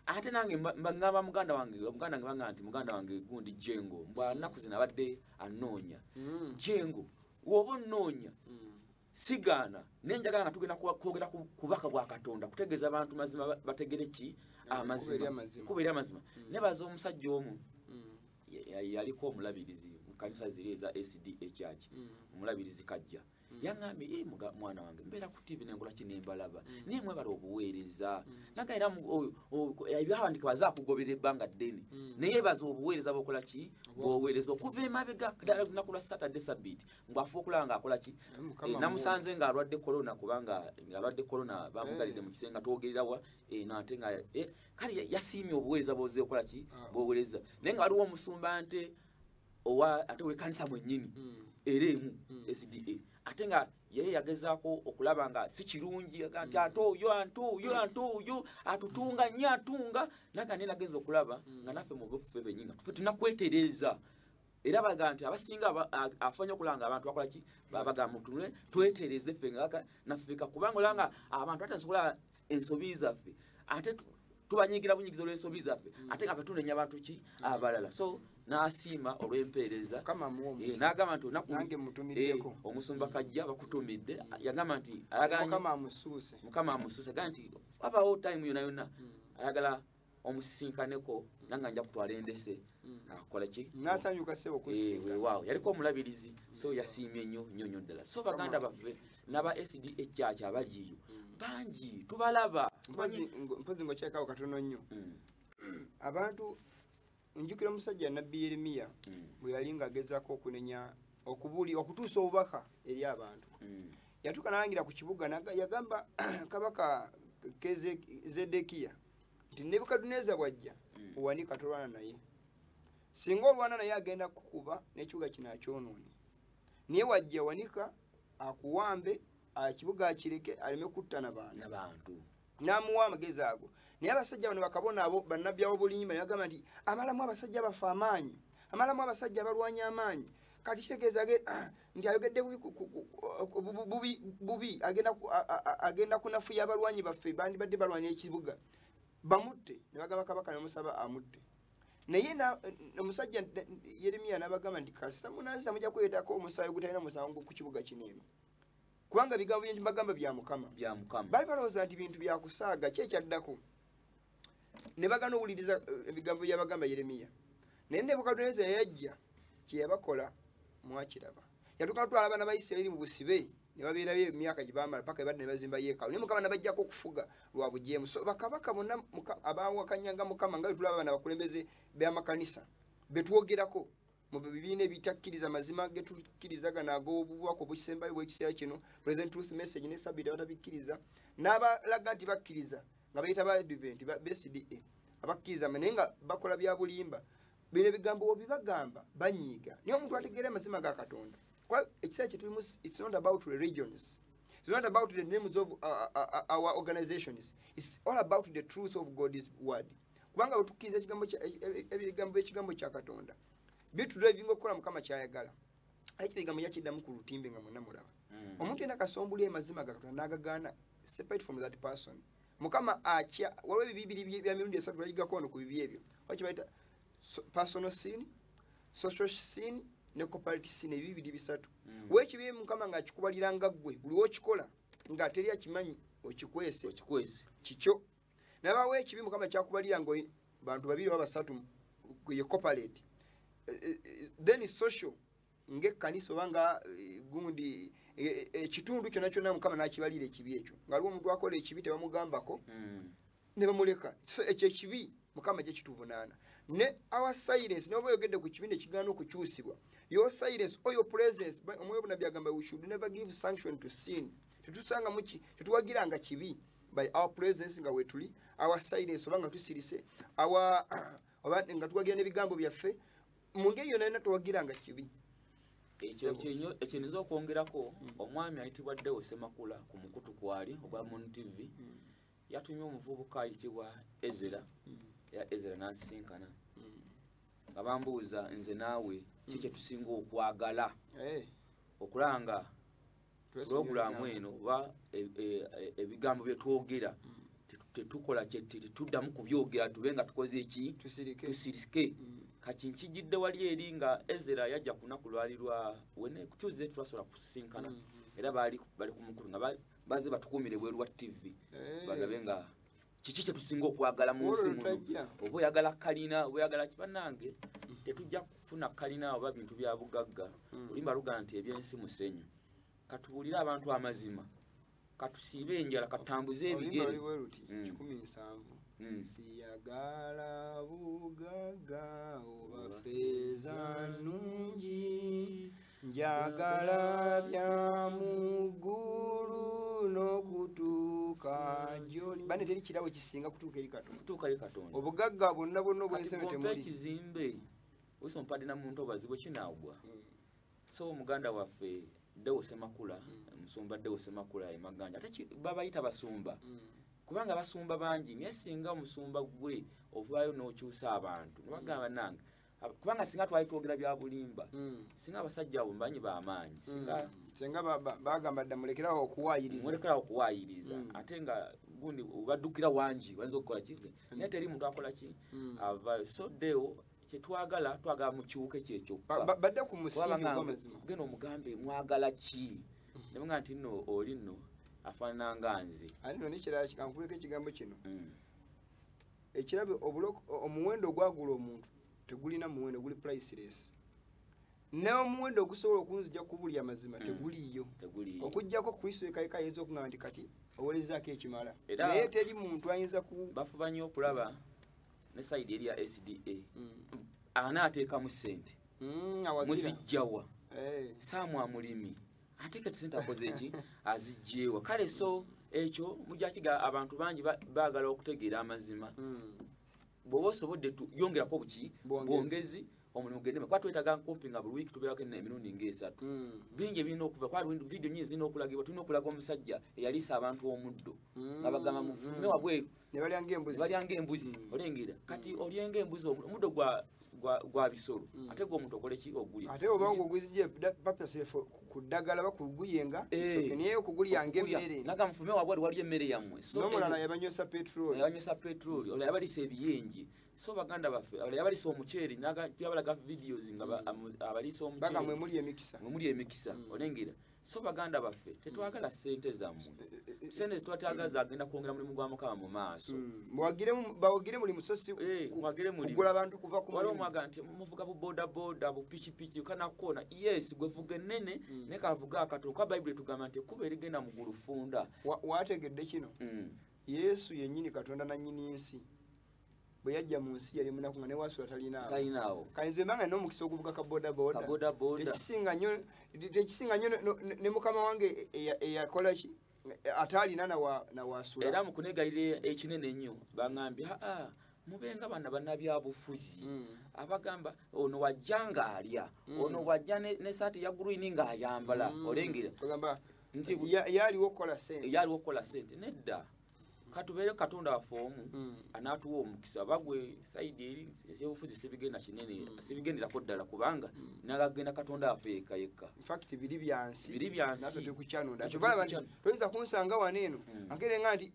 Speaker 3: ate nange ngamba muganda wange banga nti muganda wange gundi Jengo mbwa nnaku zino abadde anoonya Jengo woba onnoonya sigana nenjagala nga tugenda kwogera kubaka bwa Katonda kutegeeza abantu mazima bategere ki amazima kubeera amazima nebaza omusajja omu yaliko omulabirizi mu kanisa ziri eza SDA Church omulabirizi kajja yaŋŋambye mwana wange mbeera ku TV nengola kino embalaba naye mwebala obuweereza naga era ebyawandika bazakugoberera ebbanga ddene naye baza obuweereza bwokola ki bwoweereza okuva emabega ddala lunaku lwa Saturday Sabbath ngwafa okulaba ng'akola ki namusanze ng'alwadde corona kubanga ng'alwadde corona bamugalidde mu kisenga twogererawa nate nga kale yasiimye obuweereza bwoze okola ki bwoweereza naye nga waliwo omusumba nte ate w'ekkanisa mwennyini era emu SDA ate nga yeye yagezaako okulaba nga si kirungi nti ate oyo atutunga nnyo atunga naga ne nagenza okulaba nga naffe mu buffe bennyini tufe tunakwetereeza era baga nti abasinga afanya okulaba nga abantu bakola ki babagamba mutunule twetereeze ffe nga naffeka kubanga olanga abantu ate nsobola ensobi zaffe ate tubanyigira bunyigizo lw'ensobi zaffe ate nga fetunenya abantu ki abalala so n'asiima olw'empeereza n'agamba nti omusumba kajja bakutumidde yagamba nti mukama amusuuse agamba nti wabaawo time yonna yonna ayagala omusisinkaneko nanga nja kutwala endese akola ki waawo yaliko omulabirizi so yasiimye nnyo ddala so baganda baffe n'aba SDA Church abaliyo bangi tubalaba
Speaker 1: mpozi ngokyekawo katono nnyo abantu njukira omusajja nabbi Yeremiya bwe yali ng'agezaako okunenya okutuusa obubaka eri abantu yatuuka n'alangira ku kibuga yagamba kabaka Zedekiya nti Nebukadduneeza bw'ajja owanika tolwana naye singa olwana naye agenda kukuba n'ekibuga kino akyonoone naye wajja wanika akuwambe ekibuga akireke aleme kutta n'abantu n'amuwa amagezi ago naye abasajja bano bakabona abo bannabbi ab'obulimba yagamba nti amalamu abasajja bafa amaanyi amalamu abasajja abalwanya amaanyi kati kitegeeza nti ayogedde bubi agenda kunafuya abalwanyi baffe bandibadde balwanya ekibuga bamutte ne bagamba kabaka nemusaba amutte naye omusajja Yeremiya n'abagamba nti kasita munaazisa mujja kwetako omusaayi ogutalina musango ku kibuga kino eno kubanga bigambo bye mbagamba bya Mukama bali balowooza nti bintu byakusaaga ki ekyaddako ne bagana owuliriza ebigambo byabagamba Yeremiya naye Nebukadduneeza yajja kye yabakola mwakiraba yatuuka twala abaana ba Isirayiri mu busibe ne babeerayo emyaka gye baamala paka ebadde ne bazimba yeekaalu naye Mukama n'abajjako okufuga lwa bujeemu so bakabaka bonna abaawakanyanga Mukama nga bwe tulaba abaana bakulembeze b'amakanisa betwogerako mu bibiina ebitakkiriza mazima getukkiriza gano ag'obubaka obukisembayo bw'ekiseera kino Present Truth Message ne Sabbiiti abatabikkiriza n'abalaga nti bakkiriza nga bayita ba Advent ba SDA abakkiriza naye nga bakola bya bulimba bino ebigambo bibagamba banyiiga naye omuntu ategeera amazima ga Katonda kwa ekiseera kye tulimu it's not about religions it's not about the names of our organizations it's all about the truth of God's word kubanga bwe tukkiriza ekigambo kya Katonda bitudriving okukola Mukama kyayagala ekigambo yakiddamu ku lutimbe nga mwonna mulaba omuntu yena kasombuli amazima ga Katonda n'agagaana separate from that person Mukama akya waliwo bibiri bya mirundi esatu bayigako wano ku bibi ebyo wakibayita personal sin social sin ne corporate sin ebibiri bisatu wekibiye Mukama nga akikubaliranga ggwe buli wokikola nga teri akimanyi okikwese kikyo nabawo ekibi Mukama kyakubalira ngo bantu babiri oba basatu ye corporate then social ng'ekkanisa oba nga gundi ekitundu kyonna kyonna Mukama n'akibalira ekibi ekyo ng'aliwo omuntu akola ekibi tebamugambako ne bamuleka ekyo ekibi Mukama gye kituvunaana ne our silence n'oba oyogedde ku kibi ne kigaana okukyusibwa your silence or your presence omwoyo bunabbi agamba we should never give sanction to sin tetusanga muki tetuwagiranga kibi by our presence nga wetuli our silence oba nga tusirise oba nga tuwagira n'ebigambo byaffe mu ngeri yonna tuwagiranga kibi
Speaker 3: ekyo niza okwongerako omwami ayitibwa Deo Semakula ku mukutu kwali ogwa Moon TV yatumye omuvubuka ayitibwa Ezra n'asisinkana nga bambuuza nze naawe kiki tusinga okwagala okulanga puroguramu eno oba ebigambo bye twogera tetukola tetuddamu kubyogera tube nga tukoze eki tusirike kati nkijidde wali eri nga Ezra yajja ku lunaku lwali lwa Tuesday twasobola kusisinkana era bali ku mukulu nga baze batukuumire bweru wa TV bagabe nga kiki kye tusinga okwagala mu nsi muno oba oyagala kalina oba oyagala kibannange tetujja kufuna kalina oba bintu bya bugagga olimba luga nti ebyensi musenyu katubulira abantu amazima katusiibe enjala katambuze ebigere
Speaker 1: 17 siyagala bugaga oba feza nungi njagala bya mugulu n'okutuuka gyoli bane teri kirabo kisinga kutuuka eri Katonda obugagga bonna obwenseme temuli
Speaker 3: ekizimbe osompadde na muntu obazibu kinaagwa so muganda waffe Deo Semakula musumba Deo Semakula emaganja ate babayita basumba kubanga basumba bangi naye singa omusumba gwe ovaayo n'okyusa abantu nibagamba nange kubanga singa twali twogera bya bulimba singa abasajja abo mbanyi b'amaanyi
Speaker 1: singa bagamba dda mulekerawo
Speaker 3: okuwaayiriza ate nga gundi baddukira wangi bayinza okukola ki naye teri muntu akola ki avaayo so Deo twagala mukiwuka kyekyo
Speaker 1: badde ku musingi gw'amazima
Speaker 3: genda omugambe mwagala ki nebanga nti nno oli nno afaanana nga nze
Speaker 1: ali nno nekirala kikankuleko ekigambo kino ekirabe omuwendo ogwagula omuntu tegulina muwendo guli priceless n'omuwendo ogusobola okunzija kubulya amazima teguliyo okujjako Kristo ekayika ayinza okungamba nti kati owolezaako ekimala naye teri muntu ayinza
Speaker 3: bafuba nnyo okulaba ne sayidi eri ya SDA anaateekamu ssente muzijjawa saamwa mulimi ateeka ssente akoze eki azijjeewa kale so ekyo mujja kiga abantu bangi baagala okutegeera amazima bw'oba osobodde yongerako buki bwongezi omulimu gendeme kwa twetaga nkumpi nga buli wiiki tubeerako emirundi ng'esatu bingi ebirina okuva kwa vidiyo nyingi zirina okulagibwa tulina okulaga omusajja eyaliisa abantu omuddo nga bagamba mufume wabweru
Speaker 1: ne
Speaker 3: balyanga embuzi olengera kati olyenga embuzi omuddo gwa bisolo ate gwe omuntu okole ki ogulya
Speaker 1: ate oba ng'oguzije papasi ku ddagala bakuguyenga naye okugulyanga emmere
Speaker 3: naga mufume wabweru waliyo emmere yammwe
Speaker 1: n'omulala yabanywesa petroli
Speaker 3: olala yabalisa ebiyenje so baganda baffe yabalisa omuceeri nabalaga videos nga abalisa omuceeri
Speaker 1: baga
Speaker 3: muli emikisa olengera so baganda baffe tetwagala ssente zammwe ssente zetwatagala zagenda kwongera mulimu gwa Mukama mu maaso
Speaker 1: bawogere muli musosi kugula abantu kuva ku
Speaker 3: mulimu omwaga nti muvuga bubodaboda bupikipiki kanakona yes gwevuga ennene ne kavuga akatono kwa Bayibuli tugamba nti kuba erigenda mu gulufunda
Speaker 1: wategedde kino Yesu yennyini Katonda nannyini nsi bwe yajja mu nsi yali munaku nga ne wasula talinaawo kayinza embanga n'omukisa okuvuga kabodaboda tekisinga nnyo ne mukama wange eyakola ki ataalina nawasula
Speaker 3: era mu kunegayirira ekinene ennyo baŋambye mubenga bana bannabyabufuzi abagamba ono wajja ng'alya ono wajja n'essaati ya green ng'ayambala olengera
Speaker 1: nti yaaliwo okukola ssente
Speaker 3: nedda katubeere Katonda waffe omu anaatuwa omukisa bagwe sayidi eri ebyobufuzi sibigenderako ddala kubanga nagagenda Katonda waffe yekka
Speaker 1: infact biri byansi natwe tekukyanonda kyobalaba nti toyinza kunsanga wano eno ankerenga nti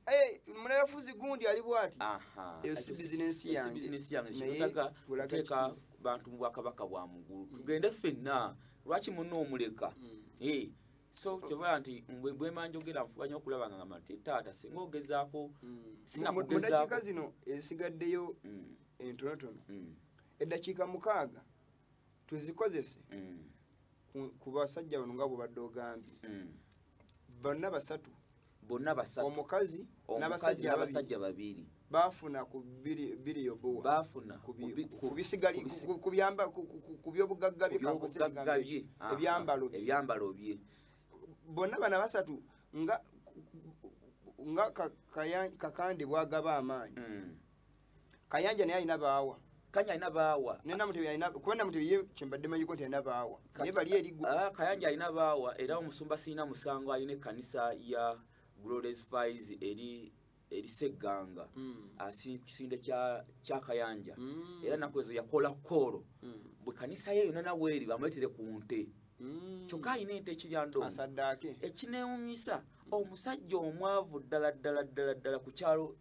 Speaker 1: munabyafuzi gundi ali bwati eyo si bizinensi yange
Speaker 3: naye tuteeka bantu mu bwakabaka bwa muggulu tugende ffenna lwaki munno omuleka so kyobala nti bwe manjogera nfubanya okulaba nga nti taata singa ogezaako
Speaker 1: mudakiika zino esigaddeyo entonotono eddakiika 6 tuzikozese ku basajja bano nga bwobadde ogambye bonna basatu omukazi
Speaker 3: n'abasajja babiri
Speaker 1: baafuna ku biliyobowa ku byobugagga bye
Speaker 3: ebyambalo bye
Speaker 1: bonna bana basatu nga kakandi bwagaba amaanyi Kayanja naye alina baawa kuba Namutebi ye kyembadde manyiko nti alina baawa naye bali erigwe
Speaker 3: Kayanja alina baawa era omusumba siina musango alina ekkanisa ya Glorious Files eri Segganga kisinde kya Kayanja era naku ezo yakola koolo bwe kanisa ye yonna nawe eri bamuleetere ku nte kyokka alina ente ekiryandongo ekineewuunyisa omusajja omwavu ddala ku kyalo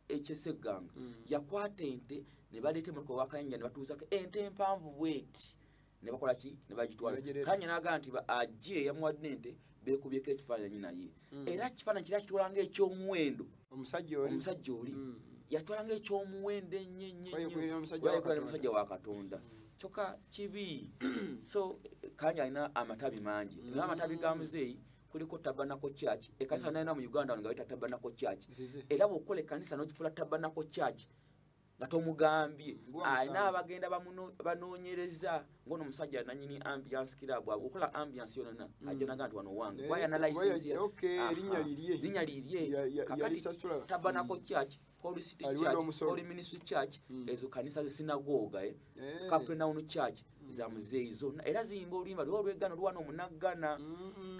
Speaker 3: ekyesegganga yakwata ente ne baleeta emotoka wa Kayanja ne batuuzako ente empanvu bweti ne bakola ki ne bagitwala Kayanja n'agamba nti ajje yamuwadde ente beekubyeko ekifaananyi naye era ekifaananyi kira kitwala ng'ekyomuwendo omusajja oli yatwala ng'ekyomuwendo ennyo omusajja wa Katonda kyokka kibi so Kayanja alina amatabi mangi naye amatabi ga muzeeyi kuliko Tabernacle Church ekanisa nayo mu Uganda nga bayita Tabernacle Church
Speaker 1: Zize.
Speaker 3: era bw'okola ekkanisa n'okifula Tabernacle Church nga tomugambye alina abagenda banoonyereza ng'ono omusajja nanyini ambiance club okola ambiance yonna ajja naga nti wano wange wayana license linnya lirye kakati Tabernacle Church Holy City Church Holy Ministry Church ezo kanisa zisinagoga Capernaum Church za muzeeyi zonna era ziyimba oluyimba lw'olwegano lwana omunaggana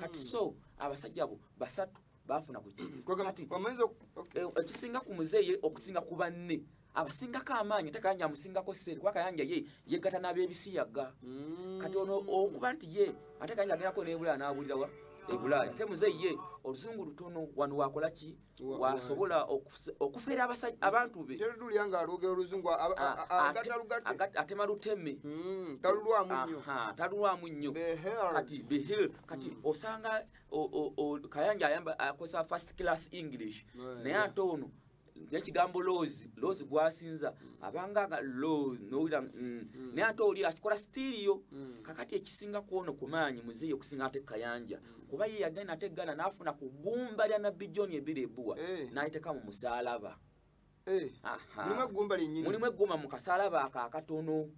Speaker 3: kati so abasajja abo basatu bafuna ku kati ekisinga ku muzeeyi okusinga ku banne abasingako amaanyi tekayanja amusingako ssente kuba kayanja ye yegatta n'ab'ebisiyaga kati ono okuba nti ye ate kayanja agendako n'ebulaya n'abulira wa ebulaya ate muzeeyi ye oluzungu lutono wano wakola ki wasobola okufeera abasajja abantu be
Speaker 1: terulyanga alugera oluzungu
Speaker 3: atema luteme talulwamu nnyo kati osanga kayanja akozesa first class English naye ate ono n'ekigambo loozi gwasinza abangaga loozi nowira naye ate oli akikola sitiiriyo kakati ekisinga kuono ku maanyi muzeeyi okusinga ate kayanja kuba ye yagenda ate Ghana n'afuna ku ggumba lya nabbi John ebirebuwa n'ayiteka mu musaalaba mulimu eggumba mu kasaalaba ako akatono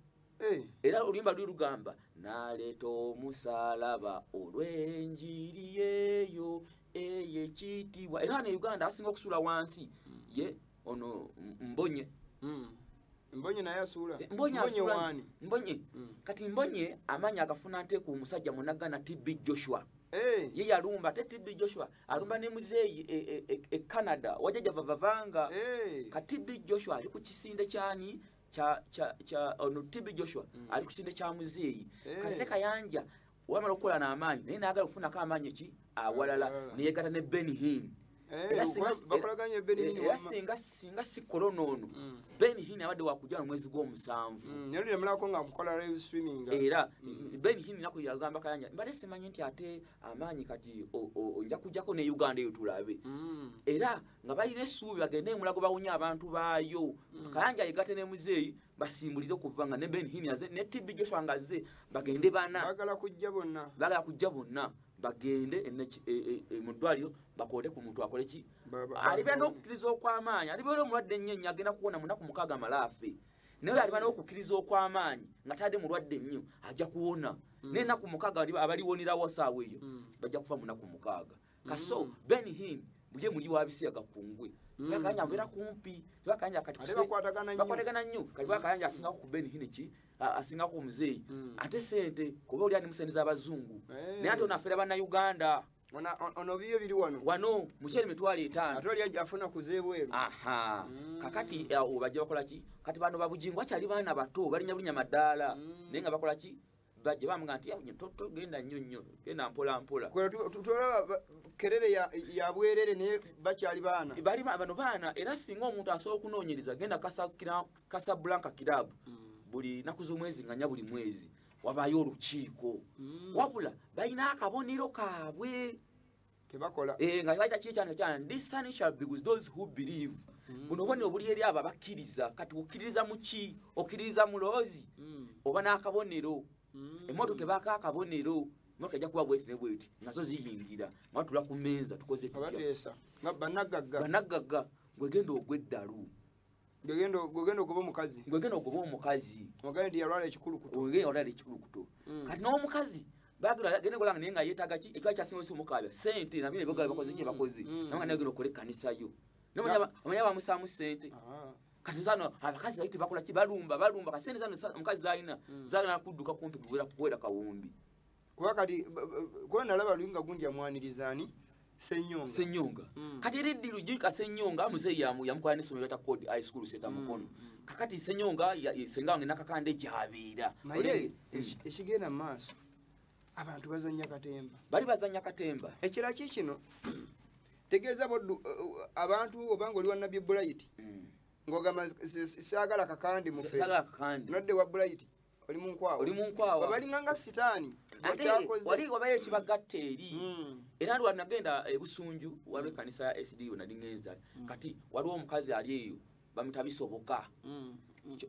Speaker 3: era oluyimba luli lugamba n'aleeta omusaalaba olw'enjiri yeeyo ey'ekitiibwa era ne Uganda asinga okusula wansi ye ono mbonye
Speaker 1: naye asuula
Speaker 3: mbonye kati mbonye amaanyi agafuna nte ku musajja munaggana TB Joshua ye yalumba ate TB Joshua alumba ne muzeeyi e Canada wajja vavanga kati TB Joshua ali ku kisinde kyani kya ono TB Joshua ali ku kisinde kya muzeeyi kati kayanja wamala okukola n'amaanyi naye naagala okufunako amaanyi ki awalala neyegatta ne Ben Hinn era singa si korona ono Ben Hinn abadde wakujja mu mwezi gw'omusanvu era Ben Hinn nako yagamba kayanja mbadde simanyi nti ate amaanyi kati nja kujjako ne Uganda eyo tulabe era nga balina essuubi bagende emulago bawunya abantu baayo kayanja yegatte ne muzeeyi basimbulire okuva nga ne Ben Hinn ne TB Joshua ngaze bagende bana bagala kujja bonna bagende mu ddwaliro bakoote ku muntu akole ki alibera n'okukkiriza okw'amaanyi alibera omulwadde ennyo agenda kuwona munaku 6 malaafe naye alibera n'okukkiriza okw'amaanyi nga tadde mulwadde nnyo ajja kuwona naye ennaku 6 abaliwonerawo saawa eyo bajja kufa munaku 6 kaso Ben Hinn buje muli wabisiyaga kungwe bakanya mbera kumpi bakanya kati bakwatagana nnyo kali bakanya asinga ku Ben Hinn ki asinga ku muzeeyi ate sente kuba oli ani museniza abazungu naye ate onafera bana Uganda
Speaker 1: ono biyo biri
Speaker 3: wano mukyeri mitwalo 5
Speaker 1: ate oli afuna kuzeebweru
Speaker 3: kakati obajja bakola ki kati bano babujingwa kyali baana bato balinya bulinya madaala naye nga bakola ki bajja bamuga nti toto genda nnyo genda mpola
Speaker 1: tulaba kerere ya bwerere ne bakyali baana
Speaker 3: bali bano baana era singa omuntu asobola okunoonyereza genda Casablanca Club buli naku z'omwezi nganya buli mwezi wabayo olukiiko wabula balina akabonero kaabwe
Speaker 1: kebakola
Speaker 3: nga bayita kyana this sun shall be with those who believe buno bone obuli eri abo abakkiriza kati okkiririza mu ki okkiririza mu loozi oba n'akabonero emmotoka ebaako akabonero motoka ejja kuba bweti ne bweti nazo ziyingira mwatula ku mmeeza tukoze
Speaker 1: tutya banagagga
Speaker 3: gwegenda ogw'eddalu
Speaker 1: gwegenda ogoba
Speaker 3: omukazi
Speaker 1: ogenda ndi yalwala
Speaker 3: ekikulukuto kati n'omukazi bagenda genda golanga naye nga yeetaaga ki ekiba kyasinga omukaabya sente nabyo nebagala bakoze ki bakozi naye nga negenda okola ekkanisa yo namanya bamusaamu sente kati zano abakazi baite bakola ki balumba kasente zano omukazi zalina kudduka kumpi kuwera kawumbi
Speaker 1: kuba kati kuba nalaba luyinga gundi yamwanirizaani Senyonga kati eriddiru jika Senyonga muzeeyi yamukwala n'essomero yata Code High School seta mukono kakati Senyonga senga wange nakakande gyabeera naye ekigenda mu maaso abantu bali bazannya katemba ekira kino tegeeza boddu abantu obanga oli wa Nabbi Bright ng'ogamba saagala kakandi mu ffe nodde wa Bright oli munkwawa balinga nga sitaani
Speaker 3: wali wabayo ekibagatta eri era lwa nagenda ebusunju waliwo ekkanisa ya SDU nadingenza kati waliwo omukazi ali eyo bamuyita Bisoboka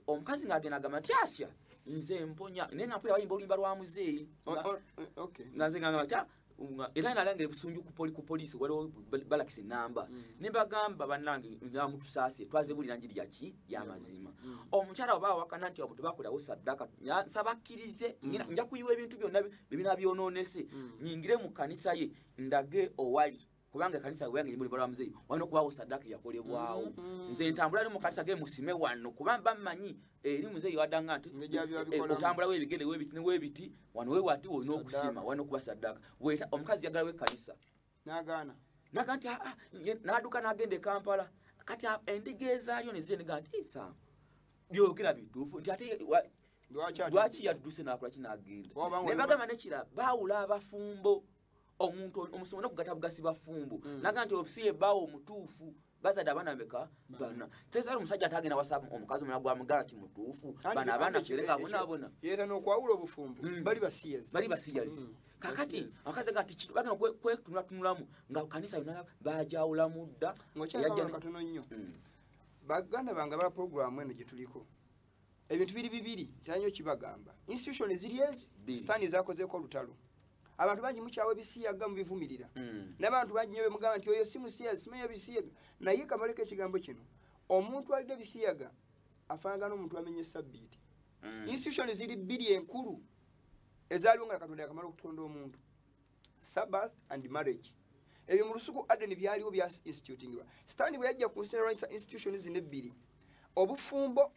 Speaker 3: omukazi ng'agenda agamba nti asya nze mponya naye nga mpulira bayimba oluyimba lwa muzeeyi nga nze ngamba era nalangire busunju ku police waliwo balakisi namba ne bagamba bannange nga mutusase twazebulira njiri yaki y'amazima omukyala oba wakana nti omuntu bakolawo saddaka nsabakirize nja kuyiwa ebintu byonna bibina byononese nyingire mu kanisa ye ndage owali kubanga kanisa wange yimuli bala muzeyi wano kubawo saddaka yakolebwawo nze ntambula ali mu kanisa ge musime wano kubanga bamanyi eri muzeyi wadanga nti otambula webigende webiti wano we wati wo n'okusima wano kuba saddaka weta omukazi yagala we kanisa
Speaker 1: nagana
Speaker 3: naganti naduka nagende Kampala kati endigeza alyo nezenga nti isa byogera bitufu nti ate lwaki yatuduse nakola kinagenda ne bagamba nekira bawula abafumbo omuntu omusomona kugata bugasi bafumbo naganti obusiye bawo omutuufu bazada abana meka bana tezali omusajja atagenda wasaba omukazi omulala gwamugala ti mutuufu bana abaana ferenga abona
Speaker 1: yera n'okwawula obufumbo bali basiyazi kakati akaze gati kitu bagenda kwetunulamu nga kanisa yonna bajawula mudda yajja katono nnyo baganda banga ba program eno gye tuliko ebintu bibiri tanyo kibagamba institution ziri ezi stani zakozeeko olutalo abantu bangi mukyawe bisiyaga mubivumirira n'abantu bangi nyobe mugamba nti oyo simusiyaga simenye bisiyaga naye kamaleko ekigambo kino omuntu alide bisiyaga afanga n'omuntu amenye sabbiiti institution ziri bbiri enkulu ezaaliwo nga Katonda yakamala okutonda omuntu Sabbath and marriage ebyo mu lusuku Aden byaliwo bya institutingwa stani bwe yajja ku institution zino ebbiri obufumbo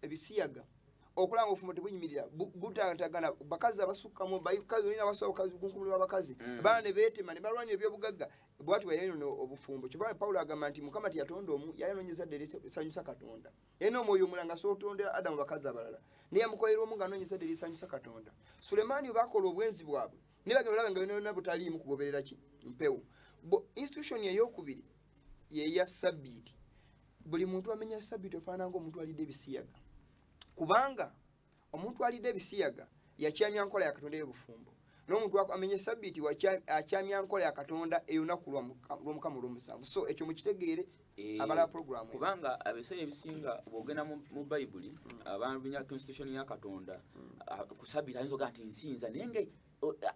Speaker 1: ebisiyaga okulanga ofumbo tebunyimirira butantagana bakazi abasukkamu bayikazi nina basoboka kunkumulwa abakazi bane betema ne balwanya ebyobugagga bwati wayeno obufumbo kibale Paulo agamba nti Mukama tiyatonda omu yayinonyeza derisanyusa Katonda eno omwoyo omulanga sotondera Adamu bakazi abalala niye mukoyero omu nganonyeza derisanyusa Katonda Sulemani bakola obwenzi bwabwe nibagenda olaba nga bino butali mu kugoberera ki mpewo institution eyokubiri ye ya sabbiiti buli muntu amenya sabbiiti ofaana ngo omuntu alidde bisiyaga kubanga omuntu alidde bisiyaga yakyamya nkola ya Katonda y'obufumbo n'omuntu amenye sabbiiti akyamya nkola ya Katonda eyunaku lw'Omukama olw'omusanvu so ekyo mukitegeere abala program
Speaker 3: kubanga abeseera ebisinga bwogenda mu Bayibuli abantu binya constitution ya Katonda ku sabbiiti ayinza okugaa nti nsinza naye nga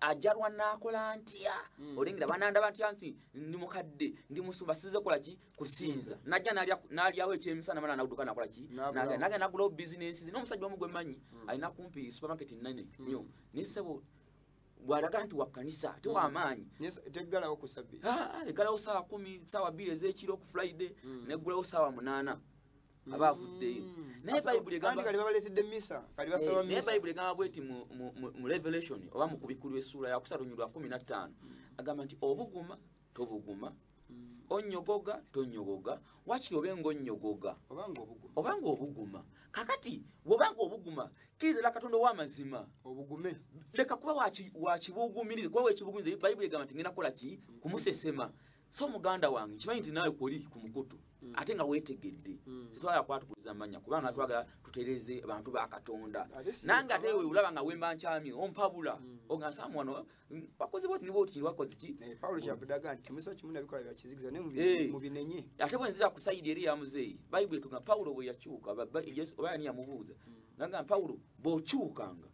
Speaker 3: ajarwa nakola ntya olengera bananda bantya nti ndi mukadde ndi musumba size kola ki kusinza najja nalyawo ekyemisana mana naguduka nakola ki naga nagula business n'omusajja omugwe manyi alina kumpi supermarket nene nyo nisebo bwaraga nti wa kanisa te wa amaanyi
Speaker 1: teggalawo ku sabbiiti
Speaker 3: egalawo saa 10 saa 2 ez'ekiro ku Friday neggulawo saa 8 abavuddeyo naye Bayibuli egamba
Speaker 1: kali babaletedde misa kali basaba misa
Speaker 3: naye Bayibuli egamba bweti mu Revelation oba mu kubikulu essula ya 3:15 agamba nti obuguma tobuguma onyogoga tonyogoga wakiri obenga onyogoga obanga obuguma kakati wobanga obuguma kiriza Katonda w'amazima
Speaker 1: obugume
Speaker 3: leka kuba wakibugumiriza kuba wekibugumiriza Bayibuli egamba nti ngenda kola ki kumusesema so muganda wange kimanyi nti nawe kuli ku mukutu ate nga weetegedde tetwala kwatukuliza amanya kubanga twagala tutereze abantu ba Katonda nange ate we ulaba nga wemba nkyami ompabula ongasamu wano bakozi boti ni boti wakozi ki
Speaker 1: Paulo kyabudaga nti musa kimuna bikola bya kizigiza ne mu binenye
Speaker 3: ate bwenzira ku sayidi eri ya muzeyi Bayibuli tunga Paulo bwe yakyuka Yesu oba yani yamubuuza nanga Paulo bokyukanga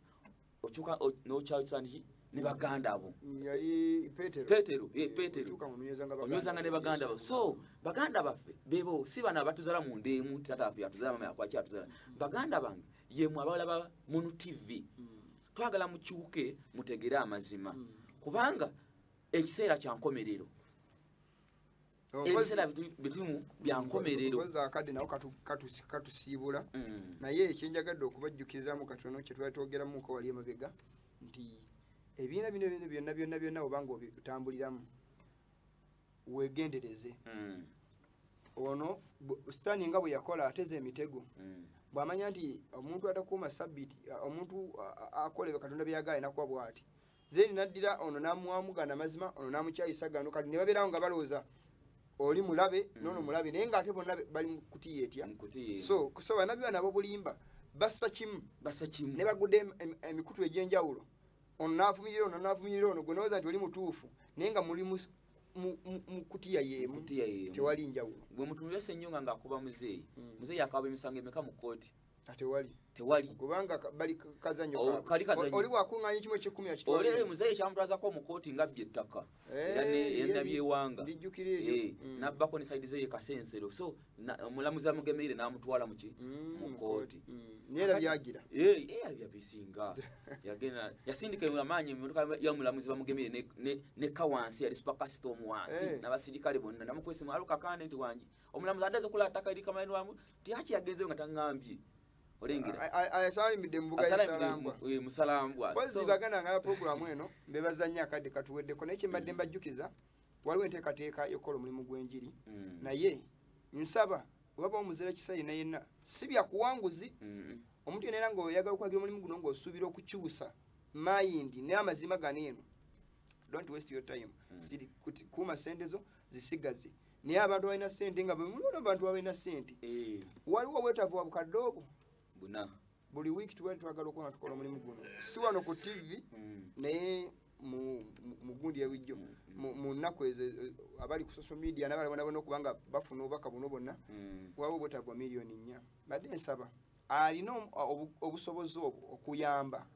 Speaker 3: okyuka no kyalisani ne baganda abo
Speaker 1: yali
Speaker 3: Petero onyozanga ne baganda abo so baganda baffe bebo si bana batuzala mu ndemu tata afi atuzala mama yakwachi atuzala baganda bange yemwe abalaba Munu TV twagala mukyuke mutegera amazima kubanga ekiseera kya nkomerero ebiseera bitumu bya nkomerero
Speaker 1: koza akade nawo katusiibula naye ekyenjagadde okubajjukiza mu katono kye twatogeramu ko wali emabega nti ebiina bino byonna obanga obitambuliramu wegendereze ono stani nga bwe yakola ateze emitego bw'amanya nti omuntu atakuuma sabbiiti omuntu akolebe Katonda byagala nakuba bw'ati then naddira ono n'amwamugana mazima ono n'amukyayisa gano kati ne babeerawo nga balowooza oli mulabe nono mulabe naye ng'ate bonna bali mu kutiya etya so bannabbi nabo bulimba bassa kimu ne bagudde emikutu egy'enjawulo ono n'avumirira ono gwe nowooza nti oli mutuufu naye nga muli mu kutiya yeemu tewali njawulo
Speaker 3: gwe mutunulese ennyo nga ng'akuba muzeeyi muzeeyi akaba emisango emeka mu kkooti tewali
Speaker 1: kubanga bali kazanyo
Speaker 3: kali kazanyo
Speaker 1: oli wakunganya kimwe kyekumi akitwala
Speaker 3: ole muzeyi kyamutwazako mu kooti ngabye ettaka era ne byewanga nabbako ne side ze kasensero so omulamuzi amugemeire n'amutwala mu kooti
Speaker 1: nera byagira
Speaker 3: byabisinga yagenda yasindika amaanyi ya mulamuzi bamugemeire ne kawansi yali spakasito omuwansi n'abasirikale bonna namukwese mu aluka kane nti wangi omulamuzi andaze kula attaka eri kamanyi wamu tiaki yageze nga tangambye olengera
Speaker 1: ayasalimidde mu buga Salambwa
Speaker 3: musalambwa
Speaker 1: so bagana ngala program eno mbebazanya akadde katuweddeko n'ekye mbadde mbajjukiza waliwo enteekateeka yokola omulimu gw'enjiri naye nsaba waba omuzira kisayi na yenna si bya kuwanguzi omuntu yenna ng'oyagala okwagira omulimu guno ng'osuubira okukyusa mayindi n'amazima gano eno don't waste your time kuuma sente zo zisigaze naye abantu balina sente nga bemulona abantu balina sente waliwo obwetaavu wa bukadde obwo
Speaker 3: buna
Speaker 1: buli week twagala okuba tukola omulimu guno si wano ku TV naye mu gundi yawijjo mu nnaku ezo abali ku social media n'abalabona okubanga bafuna obubaka buno bonna waliwo obwetaavu wa miliyoni 4 badde nsaba alina obusobozi obwo okuyamba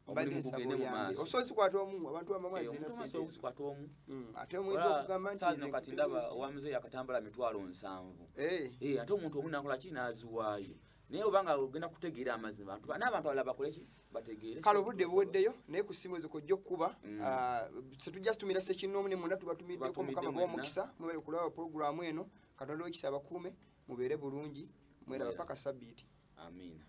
Speaker 1: osobola sikwata omu abantu bamamazina ate omuyinza okugamba nti
Speaker 3: kati ndaba owamuzeeyi akatambula 7,000 ate omuntu omu nakola ki n'aziwaayo naye obanga ogenda kutegeera amazima n'abantu abalala bakoleki bategeere
Speaker 1: kale obudde buweddeyo naye ku ssimu ezo kojja okukuba setujja situmira sekinoomu ne mwonna tubatumiddeko mukama gw'omukisa mwebale kulaba puroguramu eno katonda w'ekisa abakuume mubeere bulungi mweraba paka sabbiiti
Speaker 3: amiina